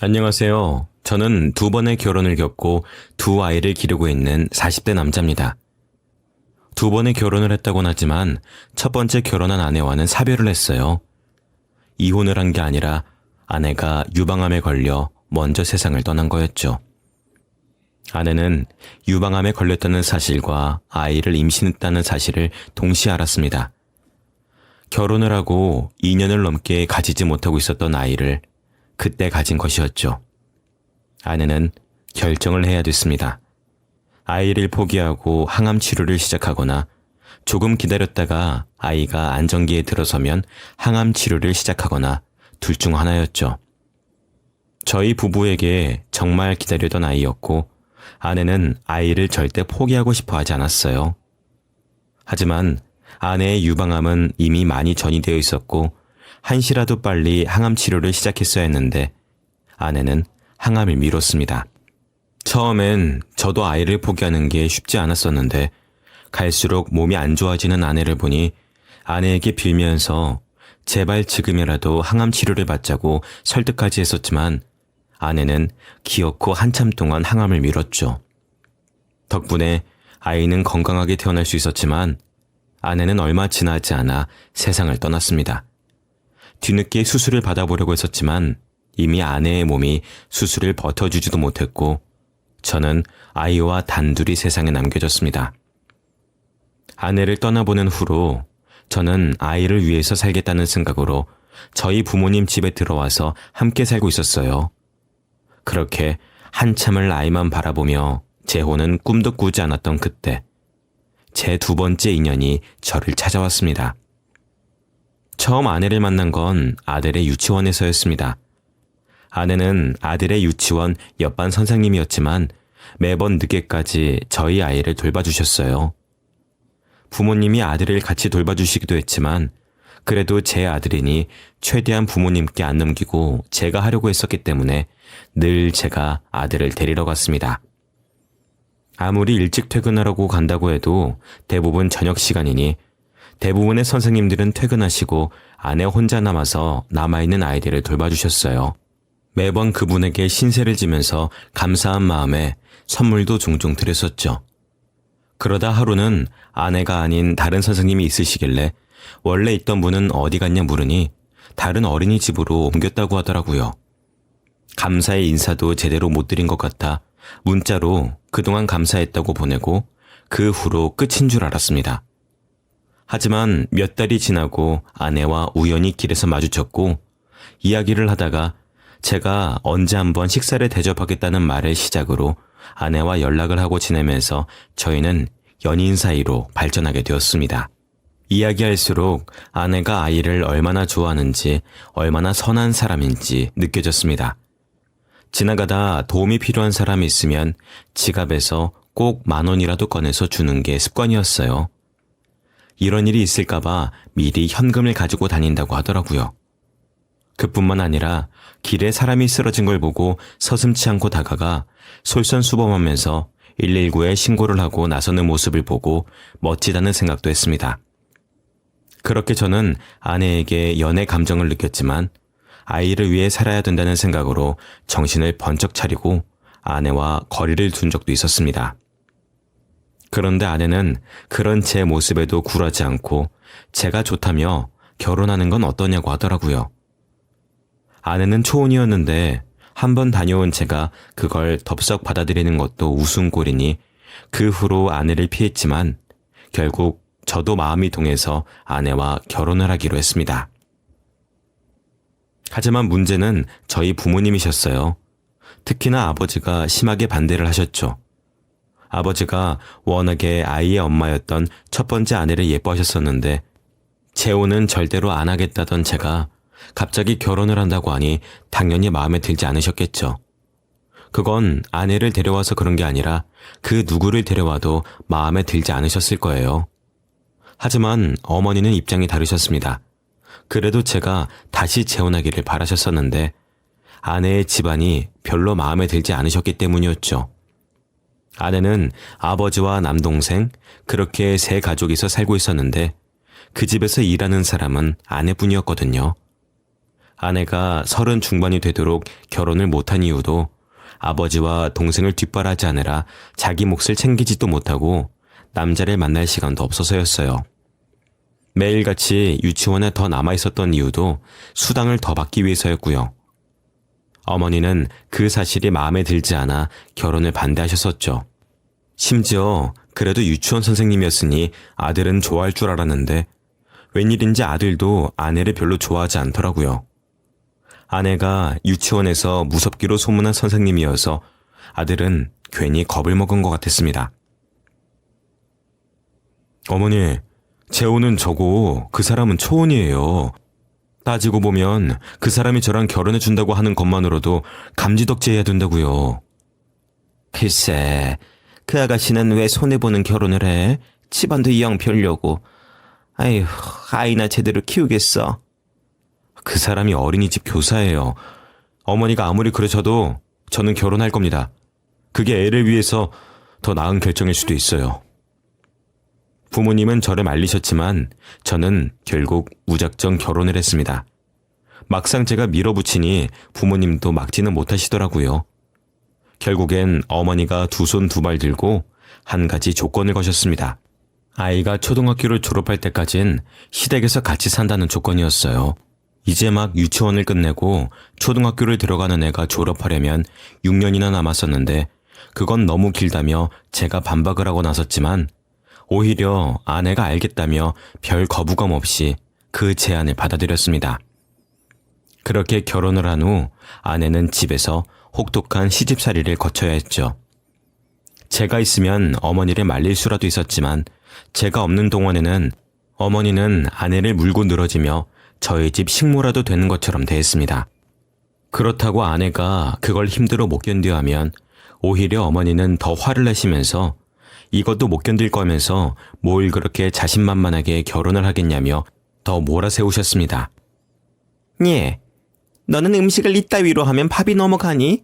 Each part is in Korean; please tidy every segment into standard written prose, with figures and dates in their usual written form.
안녕하세요. 저는 두 번의 결혼을 겪고 두 아이를 기르고 있는 40대 남자입니다. 두 번의 결혼을 했다고는 하지만 첫 번째 결혼한 아내와는 사별을 했어요. 이혼을 한 게 아니라 아내가 유방암에 걸려 먼저 세상을 떠난 거였죠. 아내는 유방암에 걸렸다는 사실과 아이를 임신했다는 사실을 동시에 알았습니다. 결혼을 하고 2년을 넘게 가지지 못하고 있었던 아이를 그때 가진 것이었죠. 아내는 결정을 해야 됐습니다. 아이를 포기하고 항암 치료를 시작하거나 조금 기다렸다가 아이가 안정기에 들어서면 항암 치료를 시작하거나 둘 중 하나였죠. 저희 부부에게 정말 기다리던 아이였고 아내는 아이를 절대 포기하고 싶어 하지 않았어요. 하지만 아내의 유방암은 이미 많이 전이되어 있었고 한시라도 빨리 항암 치료를 시작했어야 했는데 아내는 항암을 미뤘습니다. 처음엔 저도 아이를 포기하는 게 쉽지 않았었는데 갈수록 몸이 안 좋아지는 아내를 보니 아내에게 빌면서 제발 지금이라도 항암 치료를 받자고 설득까지 했었지만 아내는 기어코 한참 동안 항암을 미뤘죠. 덕분에 아이는 건강하게 태어날 수 있었지만 아내는 얼마 지나지 않아 세상을 떠났습니다. 뒤늦게 수술을 받아보려고 했었지만 이미 아내의 몸이 수술을 버텨주지도 못했고 저는 아이와 단둘이 세상에 남겨졌습니다. 아내를 떠나보낸 후로 저는 아이를 위해서 살겠다는 생각으로 저희 부모님 집에 들어와서 함께 살고 있었어요. 그렇게 한참을 아이만 바라보며 재혼은 꿈도 꾸지 않았던 그때 제 두 번째 인연이 저를 찾아왔습니다. 처음 아내를 만난 건 아들의 유치원에서였습니다. 아내는 아들의 유치원 옆반 선생님이었지만 매번 늦게까지 저희 아이를 돌봐주셨어요. 부모님이 아들을 같이 돌봐주시기도 했지만 그래도 제 아들이니 최대한 부모님께 안 넘기고 제가 하려고 했었기 때문에 늘 제가 아들을 데리러 갔습니다. 아무리 일찍 퇴근하라고 간다고 해도 대부분 저녁 시간이니 대부분의 선생님들은 퇴근하시고 아내 혼자 남아서 남아있는 아이들을 돌봐주셨어요. 매번 그분에게 신세를 지면서 감사한 마음에 선물도 종종 드렸었죠. 그러다 하루는 아내가 아닌 다른 선생님이 있으시길래 원래 있던 분은 어디 갔냐 물으니 다른 어린이집으로 옮겼다고 하더라고요. 감사의 인사도 제대로 못 드린 것 같아 문자로 그동안 감사했다고 보내고 그 후로 끝인 줄 알았습니다. 하지만 몇 달이 지나고 아내와 우연히 길에서 마주쳤고 이야기를 하다가 제가 언제 한번 식사를 대접하겠다는 말을 시작으로 아내와 연락을 하고 지내면서 저희는 연인 사이로 발전하게 되었습니다. 이야기할수록 아내가 아이를 얼마나 좋아하는지 얼마나 선한 사람인지 느껴졌습니다. 지나가다 도움이 필요한 사람이 있으면 지갑에서 꼭 10,000원이라도 꺼내서 주는 게 습관이었어요. 이런 일이 있을까봐 미리 현금을 가지고 다닌다고 하더라고요. 그뿐만 아니라 길에 사람이 쓰러진 걸 보고 서슴지 않고 다가가 솔선수범하면서 119에 신고를 하고 나서는 모습을 보고 멋지다는 생각도 했습니다. 그렇게 저는 아내에게 연애 감정을 느꼈지만 아이를 위해 살아야 된다는 생각으로 정신을 번쩍 차리고 아내와 거리를 둔 적도 있었습니다. 그런데 아내는 그런 제 모습에도 굴하지 않고 제가 좋다며 결혼하는 건 어떠냐고 하더라고요. 아내는 초혼이었는데 한번 다녀온 제가 그걸 덥석 받아들이는 것도 웃음꼴이니 그 후로 아내를 피했지만 결국 저도 마음이 동해서 아내와 결혼을 하기로 했습니다. 하지만 문제는 저희 부모님이셨어요. 특히나 아버지가 심하게 반대를 하셨죠. 아버지가 워낙에 아이의 엄마였던 첫 번째 아내를 예뻐하셨었는데 재혼은 절대로 안 하겠다던 제가 갑자기 결혼을 한다고 하니 당연히 마음에 들지 않으셨겠죠. 그건 아내를 데려와서 그런 게 아니라 그 누구를 데려와도 마음에 들지 않으셨을 거예요. 하지만 어머니는 입장이 다르셨습니다. 그래도 제가 다시 재혼하기를 바라셨었는데 아내의 집안이 별로 마음에 들지 않으셨기 때문이었죠. 아내는 아버지와 남동생 그렇게 세 가족이서 살고 있었는데 그 집에서 일하는 사람은 아내뿐이었거든요. 아내가 30 중반이 되도록 결혼을 못한 이유도 아버지와 동생을 뒷바라지 하느라 자기 몫을 챙기지도 못하고 남자를 만날 시간도 없어서였어요. 매일같이 유치원에 더 남아있었던 이유도 수당을 더 받기 위해서였고요. 어머니는 그 사실이 마음에 들지 않아 결혼을 반대하셨었죠. 심지어 그래도 유치원 선생님이었으니 아들은 좋아할 줄 알았는데 웬일인지 아들도 아내를 별로 좋아하지 않더라고요. 아내가 유치원에서 무섭기로 소문난 선생님이어서 아들은 괜히 겁을 먹은 것 같았습니다. 어머니, 재호는 저고 그 사람은 초혼이에요. 따지고 보면 그 사람이 저랑 결혼해준다고 하는 것만으로도 감지덕지해야 된다고요. 글쎄, 그 아가씨는 왜 손해보는 결혼을 해? 집안도 이왕 별려고. 아휴, 아이나 제대로 키우겠어. 그 사람이 어린이집 교사예요. 어머니가 아무리 그러셔도 저는 결혼할 겁니다. 그게 애를 위해서 더 나은 결정일 수도 있어요. 부모님은 저를 말리셨지만 저는 결국 무작정 결혼을 했습니다. 막상 제가 밀어붙이니 부모님도 막지는 못하시더라고요. 결국엔 어머니가 두 손 두 발 들고 한 가지 조건을 거셨습니다. 아이가 초등학교를 졸업할 때까진 시댁에서 같이 산다는 조건이었어요. 이제 막 유치원을 끝내고 초등학교를 들어가는 애가 졸업하려면 6년이나 남았었는데 그건 너무 길다며 제가 반박을 하고 나섰지만 오히려 아내가 알겠다며 별 거부감 없이 그 제안을 받아들였습니다. 그렇게 결혼을 한 후 아내는 집에서 혹독한 시집살이를 거쳐야 했죠. 제가 있으면 어머니를 말릴 수라도 있었지만 제가 없는 동안에는 어머니는 아내를 물고 늘어지며 저희 집 식모라도 되는 것처럼 대했습니다. 그렇다고 아내가 그걸 힘들어 못 견뎌 하면 오히려 어머니는 더 화를 내시면서 이것도 못 견딜 거면서 뭘 그렇게 자신만만하게 결혼을 하겠냐며 더 몰아세우셨습니다. 예, 너는 음식을 이따위로 하면 밥이 넘어가니?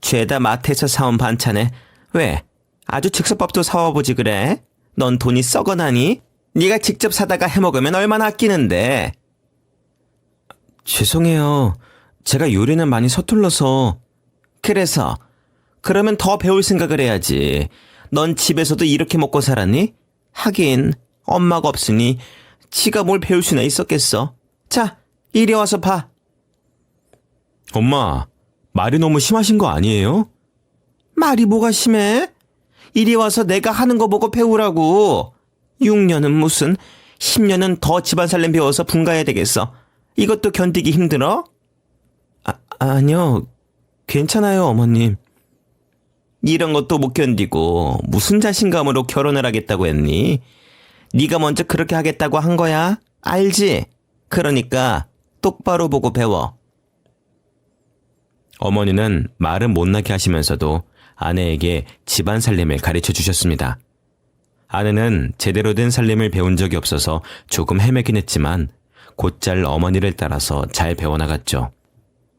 죄다 마트에서 사온 반찬에 왜 아주 즉석밥도 사와보지 그래? 넌 돈이 썩어나니? 네가 직접 사다가 해먹으면 얼마나 아끼는데. 죄송해요. 제가 요리는 많이 서툴러서. 그래서? 그러면 더 배울 생각을 해야지. 넌 집에서도 이렇게 먹고 살았니? 하긴 엄마가 없으니 지가 뭘 배울 수나 있었겠어. 자, 이리 와서 봐. 엄마, 말이 너무 심하신 거 아니에요? 말이 뭐가 심해? 이리 와서 내가 하는 거 보고 배우라고. 6년은 무슨 10년은 더 집안 살림 배워서 분가해야 되겠어. 이것도 견디기 힘들어? 아니요. 괜찮아요, 어머님. 이런 것도 못 견디고 무슨 자신감으로 결혼을 하겠다고 했니? 네가 먼저 그렇게 하겠다고 한 거야. 알지? 그러니까 똑바로 보고 배워. 어머니는 말은 못나게 하시면서도 아내에게 집안 살림을 가르쳐 주셨습니다. 아내는 제대로 된 살림을 배운 적이 없어서 조금 헤매긴 했지만 곧잘 어머니를 따라서 잘 배워나갔죠.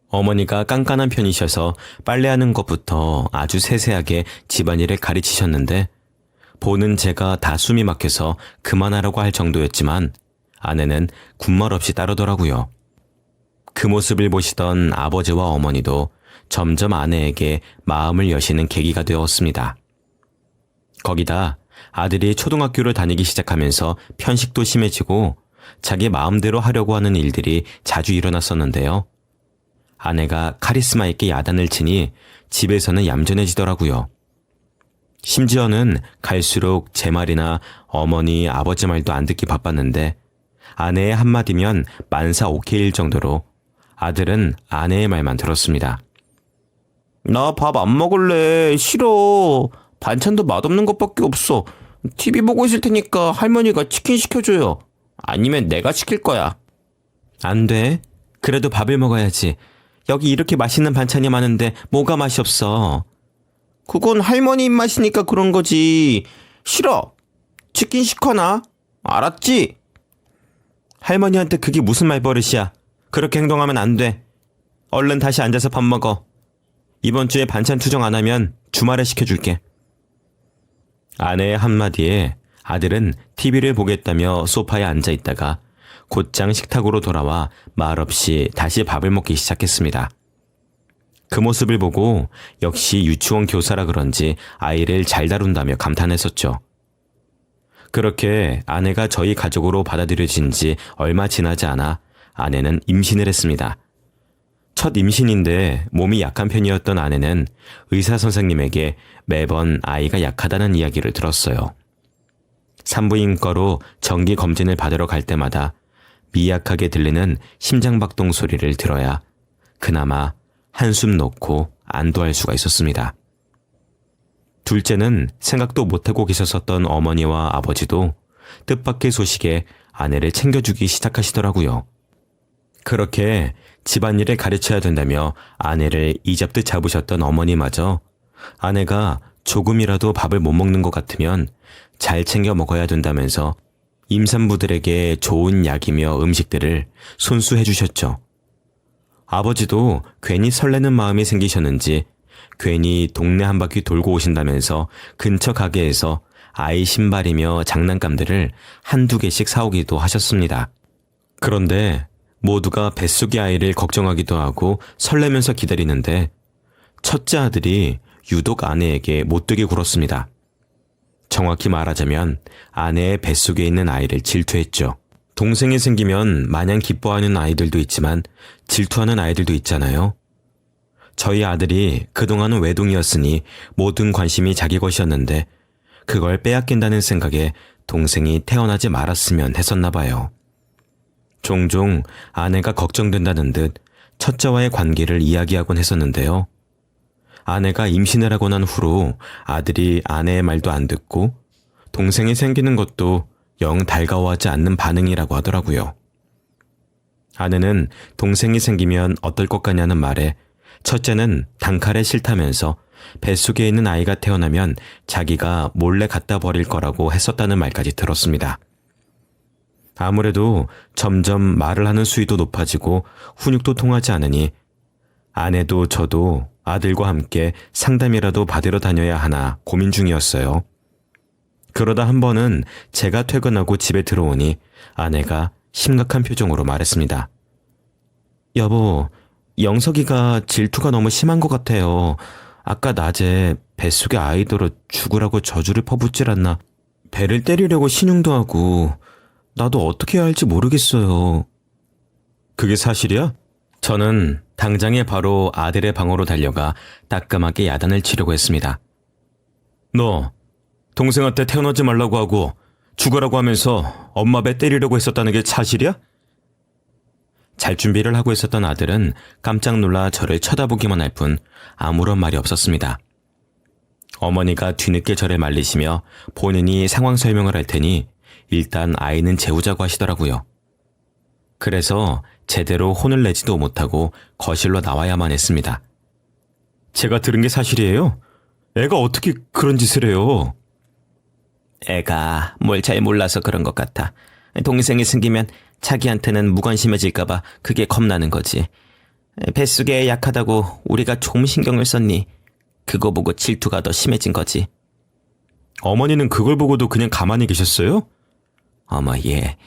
어머니가 깐깐한 편이셔서 빨래하는 것부터 아주 세세하게 집안일을 가르치셨는데 보는 제가 다 숨이 막혀서 그만하라고 할 정도였지만 아내는 군말 없이 따르더라고요. 그 모습을 보시던 아버지와 어머니도 점점 아내에게 마음을 여시는 계기가 되었습니다. 거기다 아들이 초등학교를 다니기 시작하면서 편식도 심해지고 자기 마음대로 하려고 하는 일들이 자주 일어났었는데요. 아내가 카리스마 있게 야단을 치니 집에서는 얌전해지더라고요. 심지어는 갈수록 제 말이나 어머니, 아버지 말도 안 듣기 바빴는데 아내의 한마디면 만사 오케이일 정도로 아들은 아내의 말만 들었습니다. 나 밥 안 먹을래. 싫어. 반찬도 맛없는 것밖에 없어. TV 보고 있을 테니까 할머니가 치킨 시켜줘요. 아니면 내가 시킬 거야. 안 돼. 그래도 밥을 먹어야지. 여기 이렇게 맛있는 반찬이 많은데 뭐가 맛이 없어. 그건 할머니 입맛이니까 그런 거지. 싫어. 치킨 시켜놔. 알았지? 할머니한테 그게 무슨 말버릇이야. 그렇게 행동하면 안 돼. 얼른 다시 앉아서 밥 먹어. 이번 주에 반찬 투정 안 하면 주말에 시켜줄게. 아내의 한마디에 아들은 TV를 보겠다며 소파에 앉아 있다가 곧장 식탁으로 돌아와 말없이 다시 밥을 먹기 시작했습니다. 그 모습을 보고 역시 유치원 교사라 그런지 아이를 잘 다룬다며 감탄했었죠. 그렇게 아내가 저희 가족으로 받아들여진 지 얼마 지나지 않아 아내는 임신을 했습니다. 첫 임신인데 몸이 약한 편이었던 아내는 의사 선생님에게 매번 아이가 약하다는 이야기를 들었어요. 산부인과로 정기 검진을 받으러 갈 때마다 미약하게 들리는 심장박동 소리를 들어야 그나마 한숨 놓고 안도할 수가 있었습니다. 둘째는 생각도 못하고 계셨었던 어머니와 아버지도 뜻밖의 소식에 아내를 챙겨주기 시작하시더라고요. 그렇게 집안일을 가르쳐야 된다며 아내를 이잡듯 잡으셨던 어머니마저 아내가 조금이라도 밥을 못 먹는 것 같으면 잘 챙겨 먹어야 된다면서 임산부들에게 좋은 약이며 음식들을 손수해 주셨죠. 아버지도 괜히 설레는 마음이 생기셨는지 괜히 동네 한 바퀴 돌고 오신다면서 근처 가게에서 아이 신발이며 장난감들을 한두 개씩 사오기도 하셨습니다. 그런데 모두가 뱃속의 아이를 걱정하기도 하고 설레면서 기다리는데 첫째 아들이 유독 아내에게 못되게 굴었습니다. 정확히 말하자면 아내의 뱃속에 있는 아이를 질투했죠. 동생이 생기면 마냥 기뻐하는 아이들도 있지만 질투하는 아이들도 있잖아요. 저희 아들이 그동안은 외동이었으니 모든 관심이 자기 것이었는데 그걸 빼앗긴다는 생각에 동생이 태어나지 말았으면 했었나 봐요. 종종 아내가 걱정된다는 듯 첫째와의 관계를 이야기하곤 했었는데요. 아내가 임신을 하고 난 후로 아들이 아내의 말도 안 듣고 동생이 생기는 것도 영 달가워하지 않는 반응이라고 하더라고요. 아내는 동생이 생기면 어떨 것 같냐는 말에 첫째는 단칼에 싫다면서 뱃속에 있는 아이가 태어나면 자기가 몰래 갖다 버릴 거라고 했었다는 말까지 들었습니다. 아무래도 점점 말을 하는 수위도 높아지고 훈육도 통하지 않으니 아내도 저도 아들과 함께 상담이라도 받으러 다녀야 하나 고민 중이었어요. 그러다 한 번은 제가 퇴근하고 집에 들어오니 아내가 심각한 표정으로 말했습니다. 여보, 영석이가 질투가 너무 심한 것 같아요. 아까 낮에 뱃속에 아이들을 죽으라고 저주를 퍼붓질 않나. 배를 때리려고 신용도 하고 나도 어떻게 해야 할지 모르겠어요. 그게 사실이야? 저는 당장에 바로 아들의 방으로 달려가 따끔하게 야단을 치려고 했습니다. 너 동생한테 태어나지 말라고 하고 죽으라고 하면서 엄마 배 때리려고 했었다는 게 사실이야? 잘 준비를 하고 있었던 아들은 깜짝 놀라 저를 쳐다보기만 할 뿐 아무런 말이 없었습니다. 어머니가 뒤늦게 저를 말리시며 본인이 상황 설명을 할 테니 일단 아이는 재우자고 하시더라고요. 그래서 제대로 혼을 내지도 못하고 거실로 나와야만 했습니다. 제가 들은 게 사실이에요? 애가 어떻게 그런 짓을 해요? 애가 뭘 잘 몰라서 그런 것 같아. 동생이 생기면 자기한테는 무관심해질까봐 그게 겁나는 거지. 뱃속에 약하다고 우리가 조금 신경을 썼니? 그거 보고 질투가 더 심해진 거지. 어머니는 그걸 보고도 그냥 가만히 계셨어요? 어머 얘,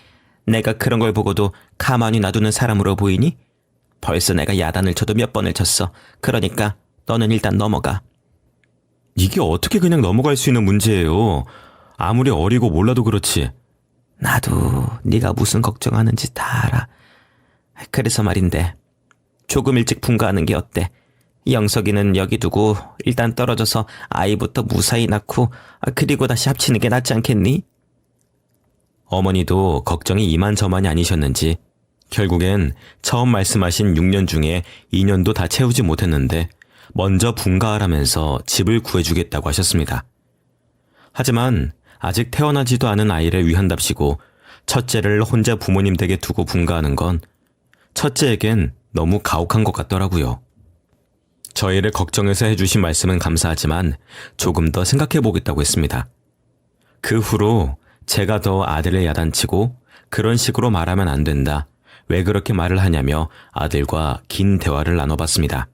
내가 그런 걸 보고도 가만히 놔두는 사람으로 보이니? 벌써 내가 야단을 쳐도 몇 번을 쳤어. 그러니까 너는 일단 넘어가. 이게 어떻게 그냥 넘어갈 수 있는 문제예요. 아무리 어리고 몰라도 그렇지. 나도 네가 무슨 걱정하는지 다 알아. 그래서 말인데 조금 일찍 분가하는 게 어때? 영석이는 여기 두고 일단 떨어져서 아이부터 무사히 낳고 그리고 다시 합치는 게 낫지 않겠니? 어머니도 걱정이 이만저만이 아니셨는지 결국엔 처음 말씀하신 6년 중에 2년도 다 채우지 못했는데 먼저 분가하라면서 집을 구해주겠다고 하셨습니다. 하지만 아직 태어나지도 않은 아이를 위한답시고 첫째를 혼자 부모님 댁에 두고 분가하는 건 첫째에겐 너무 가혹한 것 같더라고요. 저희를 걱정해서 해주신 말씀은 감사하지만 조금 더 생각해보겠다고 했습니다. 그 후로 제가 더 아들을 야단치고 그런 식으로 말하면 안 된다. 왜 그렇게 말을 하냐며 아들과 긴 대화를 나눠봤습니다.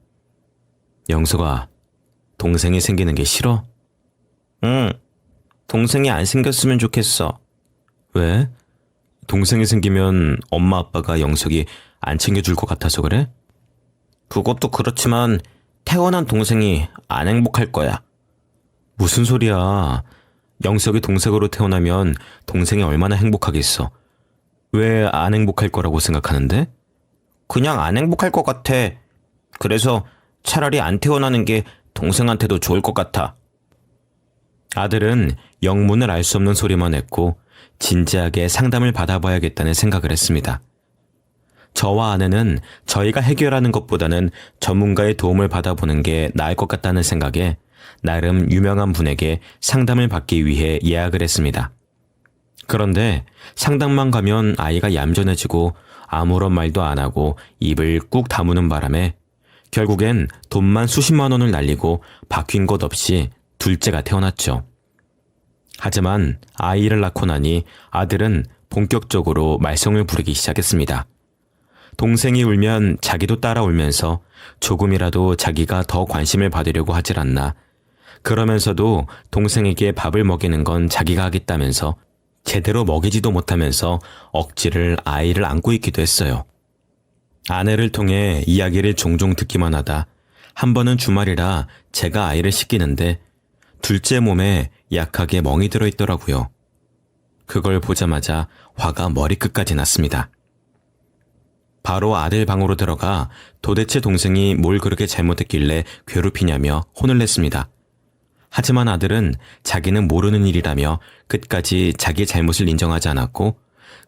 영석아, 동생이 생기는 게 싫어? 응, 동생이 안 생겼으면 좋겠어. 왜? 동생이 생기면 엄마 아빠가 영석이 안 챙겨줄 것 같아서 그래? 그것도 그렇지만 태어난 동생이 안 행복할 거야. 무슨 소리야. 영석이 동생으로 태어나면 동생이 얼마나 행복하겠어. 왜 안 행복할 거라고 생각하는데? 그냥 안 행복할 것 같아. 그래서 차라리 안 태어나는 게 동생한테도 좋을 것 같아. 아들은 영문을 알 수 없는 소리만 했고 진지하게 상담을 받아봐야겠다는 생각을 했습니다. 저와 아내는 저희가 해결하는 것보다는 전문가의 도움을 받아보는 게 나을 것 같다는 생각에 나름 유명한 분에게 상담을 받기 위해 예약을 했습니다. 그런데 상담만 가면 아이가 얌전해지고 아무런 말도 안 하고 입을 꾹 다무는 바람에 결국엔 돈만 수십만 원을 날리고 바뀐 것 없이 둘째가 태어났죠. 하지만 아이를 낳고 나니 아들은 본격적으로 말썽을 부리기 시작했습니다. 동생이 울면 자기도 따라 울면서 조금이라도 자기가 더 관심을 받으려고 하질 않나. 그러면서도 동생에게 밥을 먹이는 건 자기가 하겠다면서 제대로 먹이지도 못하면서 억지를 아이를 안고 있기도 했어요. 아내를 통해 이야기를 종종 듣기만 하다 한 번은 주말이라 제가 아이를 씻기는데 둘째 몸에 약하게 멍이 들어 있더라고요. 그걸 보자마자 화가 머리끝까지 났습니다. 바로 아들 방으로 들어가 도대체 동생이 뭘 그렇게 잘못했길래 괴롭히냐며 혼을 냈습니다. 하지만 아들은 자기는 모르는 일이라며 끝까지 자기의 잘못을 인정하지 않았고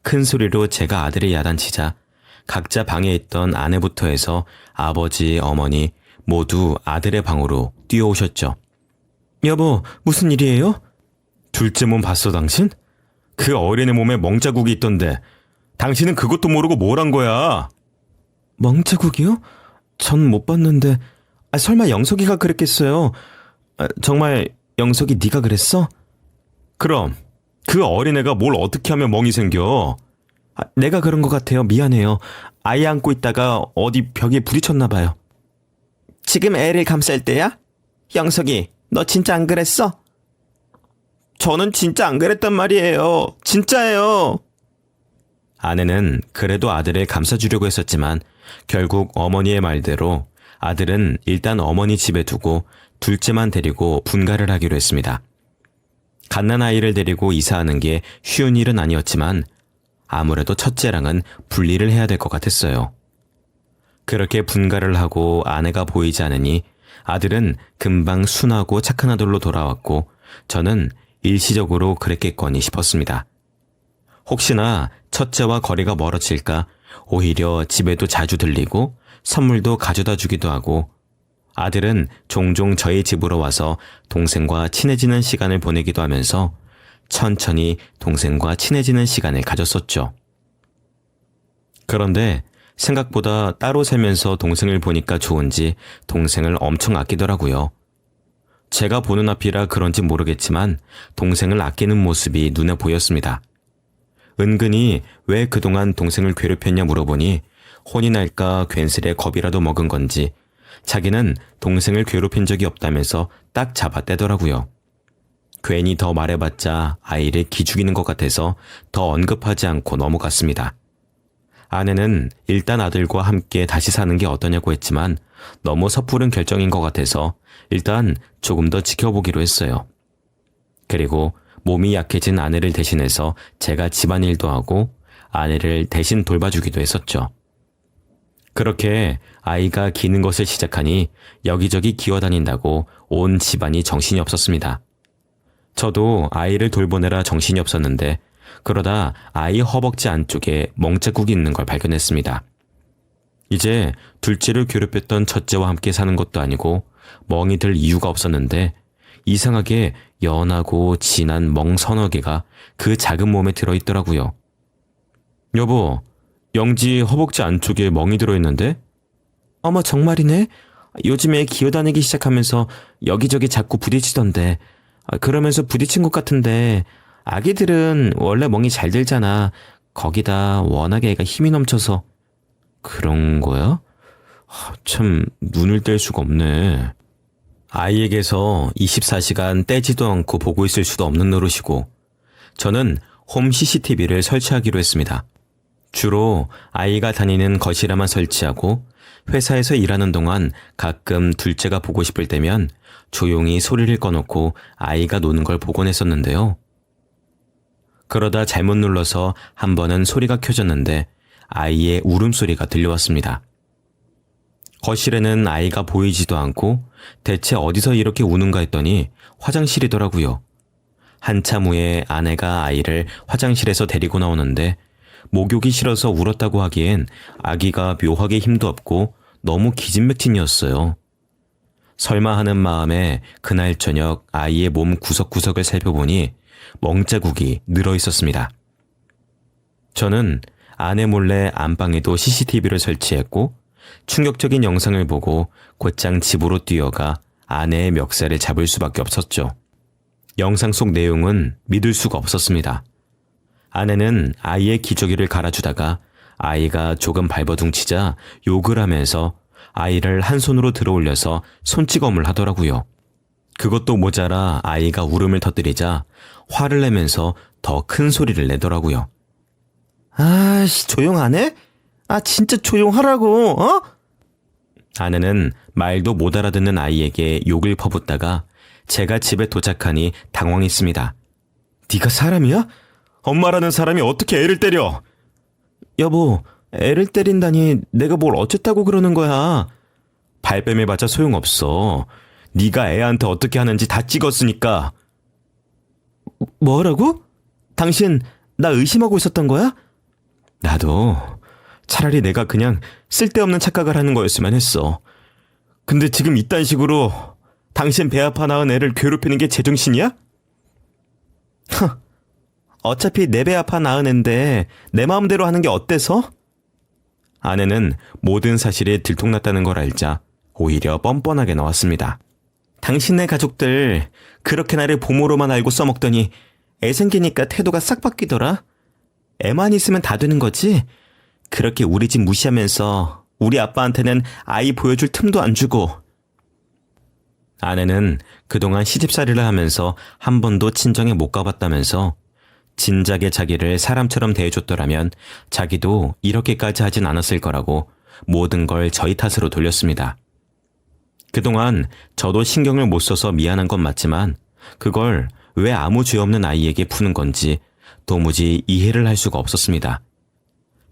큰 소리로 제가 아들을 야단치자 각자 방에 있던 아내부터 해서 아버지, 어머니 모두 아들의 방으로 뛰어오셨죠. 여보, 무슨 일이에요? 둘째 몸 봤어, 당신? 그 어린애 몸에 멍자국이 있던데 당신은 그것도 모르고 뭘 한 거야? 멍자국이요? 전 못 봤는데. 설마 영석이가 그랬겠어요? 정말 영석이 네가 그랬어? 그럼 그 어린애가 뭘 어떻게 하면 멍이 생겨? 내가 그런 것 같아요. 미안해요. 아이 안고 있다가 어디 벽에 부딪혔나 봐요. 지금 애를 감쌀 때야? 영석이, 너 진짜 안 그랬어? 저는 진짜 안 그랬단 말이에요. 진짜예요. 아내는 그래도 아들을 감싸주려고 했었지만 결국 어머니의 말대로 아들은 일단 어머니 집에 두고 둘째만 데리고 분가를 하기로 했습니다. 갓난아이를 데리고 이사하는 게 쉬운 일은 아니었지만 아무래도 첫째랑은 분리를 해야 될 것 같았어요. 그렇게 분가를 하고 아내가 보이지 않으니 아들은 금방 순하고 착한 아들로 돌아왔고 저는 일시적으로 그랬겠거니 싶었습니다. 혹시나 첫째와 거리가 멀어질까 오히려 집에도 자주 들리고 선물도 가져다 주기도 하고 아들은 종종 저희 집으로 와서 동생과 친해지는 시간을 보내기도 하면서 천천히 동생과 친해지는 시간을 가졌었죠. 그런데 생각보다 따로 살면서 동생을 보니까 좋은지 동생을 엄청 아끼더라고요. 제가 보는 앞이라 그런지 모르겠지만 동생을 아끼는 모습이 눈에 보였습니다. 은근히 왜 그동안 동생을 괴롭혔냐 물어보니 혼이 날까 괜스레 겁이라도 먹은 건지 자기는 동생을 괴롭힌 적이 없다면서 딱 잡아떼더라고요. 괜히 더 말해봤자 아이를 기죽이는 것 같아서 더 언급하지 않고 넘어갔습니다. 아내는 일단 아들과 함께 다시 사는 게 어떠냐고 했지만 너무 섣부른 결정인 것 같아서 일단 조금 더 지켜보기로 했어요. 그리고 몸이 약해진 아내를 대신해서 제가 집안일도 하고 아내를 대신 돌봐주기도 했었죠. 그렇게 아이가 기는 것을 시작하니 여기저기 기어다닌다고 온 집안이 정신이 없었습니다. 저도 아이를 돌보느라 정신이 없었는데 그러다 아이 허벅지 안쪽에 멍자국이 있는 걸 발견했습니다. 이제 둘째를 괴롭혔던 첫째와 함께 사는 것도 아니고 멍이 들 이유가 없었는데 이상하게 연하고 진한 멍 서너 개가 그 작은 몸에 들어있더라고요. 여보, 영지 허벅지 안쪽에 멍이 들어있는데? 어머, 정말이네? 요즘에 기어다니기 시작하면서 여기저기 자꾸 부딪히던데. 그러면서 부딪힌 것 같은데 아기들은 원래 멍이 잘 들잖아. 거기다 워낙에 애가 힘이 넘쳐서. 그런 거야? 참 눈을 뗄 수가 없네. 아이에게서 24시간 떼지도 않고 보고 있을 수도 없는 노릇이고 저는 홈 CCTV를 설치하기로 했습니다. 주로 아이가 다니는 거실에만 설치하고 회사에서 일하는 동안 가끔 둘째가 보고 싶을 때면 조용히 소리를 꺼놓고 아이가 노는 걸 보곤 했었는데요. 그러다 잘못 눌러서 한 번은 소리가 켜졌는데 아이의 울음소리가 들려왔습니다. 거실에는 아이가 보이지도 않고 대체 어디서 이렇게 우는가 했더니 화장실이더라고요. 한참 후에 아내가 아이를 화장실에서 데리고 나오는데 목욕이 싫어서 울었다고 하기엔 아기가 묘하게 힘도 없고 너무 기진맥진이었어요. 설마 하는 마음에 그날 저녁 아이의 몸 구석구석을 살펴보니 멍자국이 늘어 있었습니다. 저는 아내 몰래 안방에도 CCTV를 설치했고 충격적인 영상을 보고 곧장 집으로 뛰어가 아내의 멱살을 잡을 수밖에 없었죠. 영상 속 내용은 믿을 수가 없었습니다. 아내는 아이의 기저귀를 갈아주다가 아이가 조금 발버둥치자 욕을 하면서 아이를 한 손으로 들어올려서 손찌검을 하더라고요. 그것도 모자라 아이가 울음을 터뜨리자 화를 내면서 더 큰 소리를 내더라고요. 아씨, 조용 안 해? 아, 진짜 조용하라고, 어? 아내는 말도 못 알아듣는 아이에게 욕을 퍼붓다가 제가 집에 도착하니 당황했습니다. 네가 사람이야? 엄마라는 사람이 어떻게 애를 때려? 여보, 애를 때린다니 내가 뭘 어쨌다고 그러는 거야. 발뺌해봤자 소용없어. 네가 애한테 어떻게 하는지 다 찍었으니까. 뭐라고? 당신 나 의심하고 있었던 거야? 나도 차라리 내가 그냥 쓸데없는 착각을 하는 거였으면 했어. 근데 지금 이딴 식으로 당신 배 아파 낳은 애를 괴롭히는 게 제정신이야? 어차피 내 배 아파 낳은 앤데 내 마음대로 하는 게 어때서? 아내는 모든 사실이 들통났다는 걸 알자 오히려 뻔뻔하게 나왔습니다. 당신네 가족들 그렇게 나를 보모로만 알고 써먹더니 애 생기니까 태도가 싹 바뀌더라. 애만 있으면 다 되는 거지? 그렇게 우리 집 무시하면서 우리 아빠한테는 아이 보여줄 틈도 안 주고. 아내는 그동안 시집살이를 하면서 한 번도 친정에 못 가봤다면서 진작에 자기를 사람처럼 대해줬더라면 자기도 이렇게까지 하진 않았을 거라고 모든 걸 저희 탓으로 돌렸습니다. 그동안 저도 신경을 못 써서 미안한 건 맞지만 그걸 왜 아무 죄 없는 아이에게 푸는 건지 도무지 이해를 할 수가 없었습니다.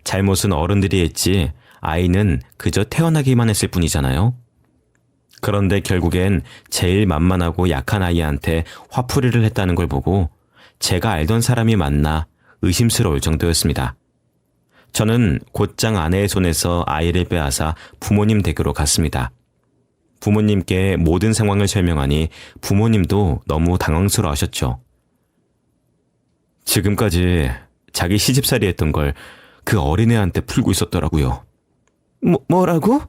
잘못은 어른들이 했지 아이는 그저 태어나기만 했을 뿐이잖아요. 그런데 결국엔 제일 만만하고 약한 아이한테 화풀이를 했다는 걸 보고 제가 알던 사람이 맞나 의심스러울 정도였습니다. 저는 곧장 아내의 손에서 아이를 빼앗아 부모님 댁으로 갔습니다. 부모님께 모든 상황을 설명하니 부모님도 너무 당황스러워 하셨죠. 지금까지 자기 시집살이 했던 걸 그 어린애한테 풀고 있었더라고요. 뭐라고?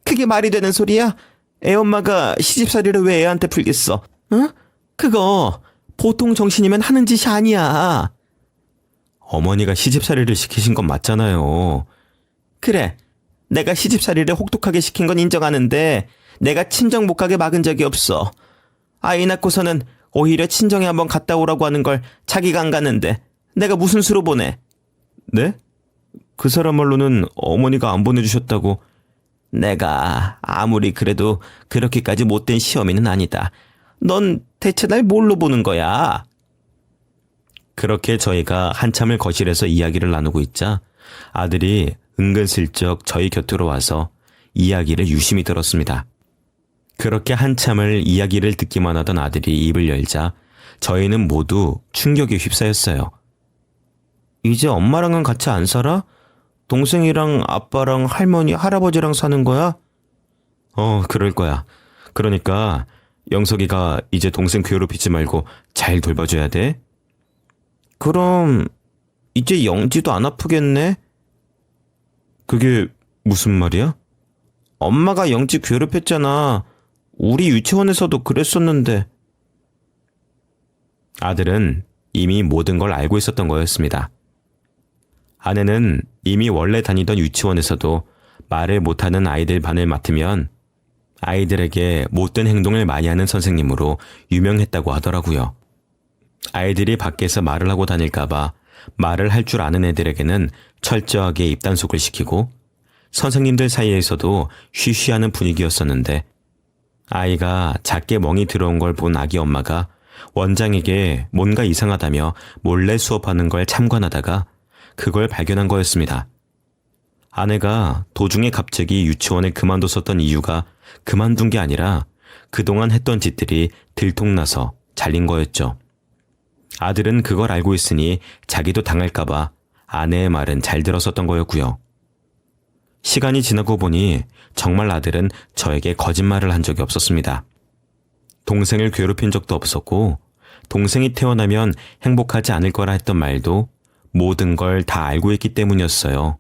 그게 말이 되는 소리야? 애 엄마가 시집살이를 왜 애한테 풀겠어? 응? 그거 보통 정신이면 하는 짓이 아니야. 어머니가 시집살이를 시키신 건 맞잖아요. 그래, 내가 시집살이를 혹독하게 시킨 건 인정하는데 내가 친정 못 가게 막은 적이 없어. 아이 낳고서는 오히려 친정에 한번 갔다 오라고 하는 걸 자기가 안 갔는데 내가 무슨 수로 보내? 네? 그 사람 말로는 어머니가 안 보내주셨다고. 내가 아무리 그래도 그렇게까지 못된 시어미는 아니다. 넌 대체 날 뭘로 보는 거야? 그렇게 저희가 한참을 거실에서 이야기를 나누고 있자 아들이 은근슬쩍 저희 곁으로 와서 이야기를 유심히 들었습니다. 그렇게 한참을 이야기를 듣기만 하던 아들이 입을 열자 저희는 모두 충격에 휩싸였어요. 이제 엄마랑은 같이 안 살아? 동생이랑 아빠랑 할머니, 할아버지랑 사는 거야? 그럴 거야. 그러니까 영석이가 이제 동생 괴롭히지 말고 잘 돌봐줘야 돼. 그럼 이제 영지도 안 아프겠네? 그게 무슨 말이야? 엄마가 영지 괴롭혔잖아. 우리 유치원에서도 그랬었는데. 아들은 이미 모든 걸 알고 있었던 거였습니다. 아내는 이미 원래 다니던 유치원에서도 말을 못하는 아이들 반을 맡으면 아이들에게 못된 행동을 많이 하는 선생님으로 유명했다고 하더라고요. 아이들이 밖에서 말을 하고 다닐까봐 말을 할 줄 아는 애들에게는 철저하게 입단속을 시키고 선생님들 사이에서도 쉬쉬하는 분위기였었는데 아이가 작게 멍이 들어온 걸 본 아기 엄마가 원장에게 뭔가 이상하다며 몰래 수업하는 걸 참관하다가 그걸 발견한 거였습니다. 아내가 도중에 갑자기 유치원을 그만뒀었던 이유가 그만둔 게 아니라 그동안 했던 짓들이 들통나서 잘린 거였죠. 아들은 그걸 알고 있으니 자기도 당할까봐 아내의 말은 잘 들었었던 거였고요. 시간이 지나고 보니 정말 아들은 저에게 거짓말을 한 적이 없었습니다. 동생을 괴롭힌 적도 없었고 동생이 태어나면 행복하지 않을 거라 했던 말도 모든 걸 다 알고 있기 때문이었어요.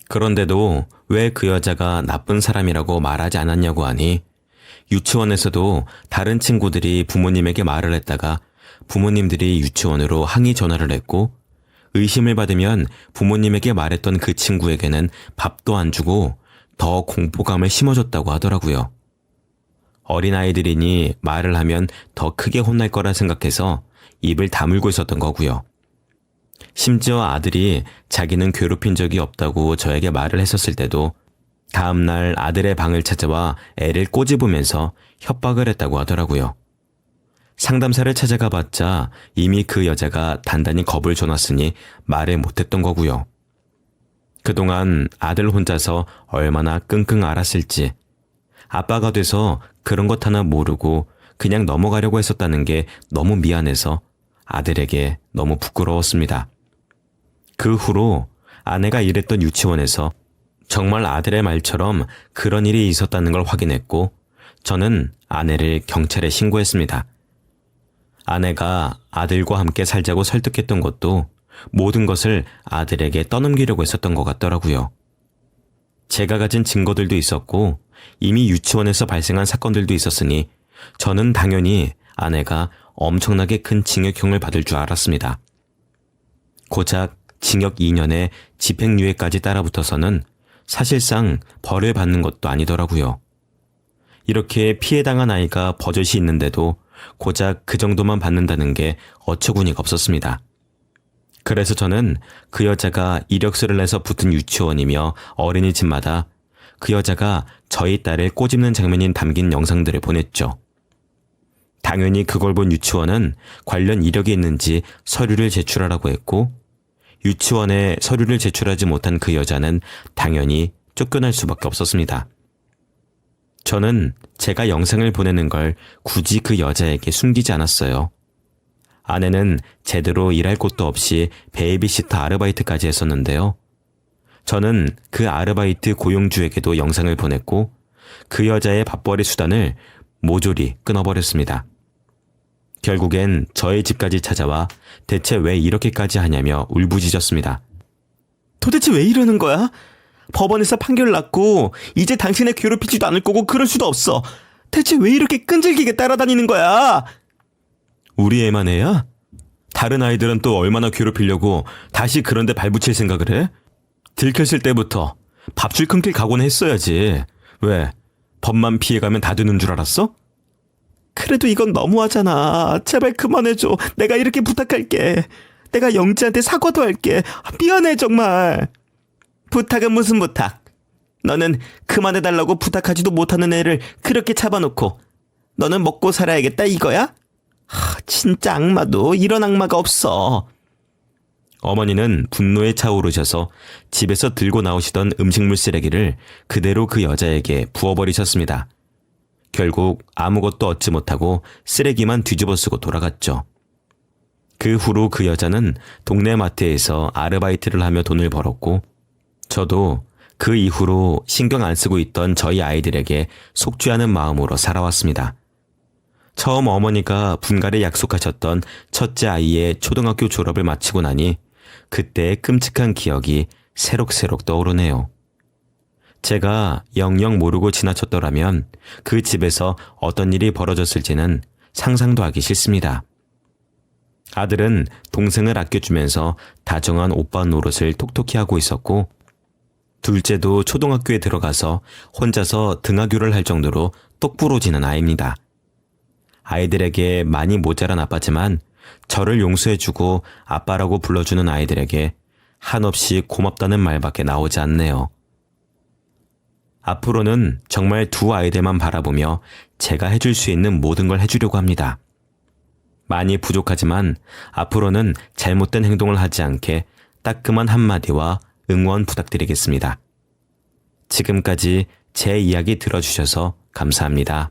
그런데도 왜 그 여자가 나쁜 사람이라고 말하지 않았냐고 하니 유치원에서도 다른 친구들이 부모님에게 말을 했다가 부모님들이 유치원으로 항의 전화를 했고 의심을 받으면 부모님에게 말했던 그 친구에게는 밥도 안 주고 더 공포감을 심어줬다고 하더라고요. 어린아이들이니 말을 하면 더 크게 혼날 거라 생각해서 입을 다물고 있었던 거고요. 심지어 아들이 자기는 괴롭힌 적이 없다고 저에게 말을 했었을 때도 다음날 아들의 방을 찾아와 애를 꼬집으면서 협박을 했다고 하더라고요. 상담사를 찾아가 봤자 이미 그 여자가 단단히 겁을 줘놨으니 말을 못했던 거고요. 그동안 아들 혼자서 얼마나 끙끙 앓았을지 아빠가 돼서 그런 것 하나 모르고 그냥 넘어가려고 했었다는 게 너무 미안해서 아들에게 너무 부끄러웠습니다. 그 후로 아내가 일했던 유치원에서 정말 아들의 말처럼 그런 일이 있었다는 걸 확인했고 저는 아내를 경찰에 신고했습니다. 아내가 아들과 함께 살자고 설득했던 것도 모든 것을 아들에게 떠넘기려고 했었던 것 같더라고요. 제가 가진 증거들도 있었고 이미 유치원에서 발생한 사건들도 있었으니 저는 당연히 아내가 엄청나게 큰 징역형을 받을 줄 알았습니다. 고작 징역 2년에 집행유예까지 따라붙어서는 사실상 벌을 받는 것도 아니더라고요. 이렇게 피해당한 아이가 버젓이 있는데도 고작 그 정도만 받는다는 게 어처구니가 없었습니다. 그래서 저는 그 여자가 이력서를 내서 붙은 유치원이며 어린이집마다 그 여자가 저희 딸을 꼬집는 장면이 담긴 영상들을 보냈죠. 당연히 그걸 본 유치원은 관련 이력이 있는지 서류를 제출하라고 했고 유치원에 서류를 제출하지 못한 그 여자는 당연히 쫓겨날 수밖에 없었습니다. 저는 제가 영상을 보내는 걸 굳이 그 여자에게 숨기지 않았어요. 아내는 제대로 일할 곳도 없이 베이비시터 아르바이트까지 했었는데요. 저는 그 아르바이트 고용주에게도 영상을 보냈고 그 여자의 밥벌이 수단을 모조리 끊어버렸습니다. 결국엔 저의 집까지 찾아와 대체 왜 이렇게까지 하냐며 울부짖었습니다. 도대체 왜 이러는 거야? 법원에서 판결을 났고 이제 당신을 괴롭히지도 않을 거고 그럴 수도 없어. 대체 왜 이렇게 끈질기게 따라다니는 거야? 우리 애만 애야? 다른 아이들은 또 얼마나 괴롭히려고 다시 그런데 발붙일 생각을 해? 들켰을 때부터 밥줄 끊길 각오는 했어야지. 왜? 법만 피해가면 다 되는 줄 알았어? 그래도 이건 너무하잖아. 제발 그만해줘. 내가 이렇게 부탁할게. 내가 영지한테 사과도 할게. 미안해 정말. 부탁은 무슨 부탁? 너는 그만해달라고 부탁하지도 못하는 애를 그렇게 잡아놓고 너는 먹고 살아야겠다 이거야? 진짜 악마도 이런 악마가 없어. 어머니는 분노에 차오르셔서 집에서 들고 나오시던 음식물 쓰레기를 그대로 그 여자에게 부어버리셨습니다. 결국 아무것도 얻지 못하고 쓰레기만 뒤집어 쓰고 돌아갔죠. 그 후로 그 여자는 동네 마트에서 아르바이트를 하며 돈을 벌었고 저도 그 이후로 신경 안 쓰고 있던 저희 아이들에게 속죄하는 마음으로 살아왔습니다. 처음 어머니가 분갈이 약속하셨던 첫째 아이의 초등학교 졸업을 마치고 나니 그때의 끔찍한 기억이 새록새록 떠오르네요. 제가 영영 모르고 지나쳤더라면 그 집에서 어떤 일이 벌어졌을지는 상상도 하기 싫습니다. 아들은 동생을 아껴주면서 다정한 오빠 노릇을 톡톡히 하고 있었고 둘째도 초등학교에 들어가서 혼자서 등하교를 할 정도로 똑부러지는 아이입니다. 아이들에게 많이 모자란 아빠지만 저를 용서해주고 아빠라고 불러주는 아이들에게 한없이 고맙다는 말밖에 나오지 않네요. 앞으로는 정말 두 아이들만 바라보며 제가 해줄 수 있는 모든 걸 해주려고 합니다. 많이 부족하지만 앞으로는 잘못된 행동을 하지 않게 따끔한 한마디와 응원 부탁드리겠습니다. 지금까지 제 이야기 들어주셔서 감사합니다.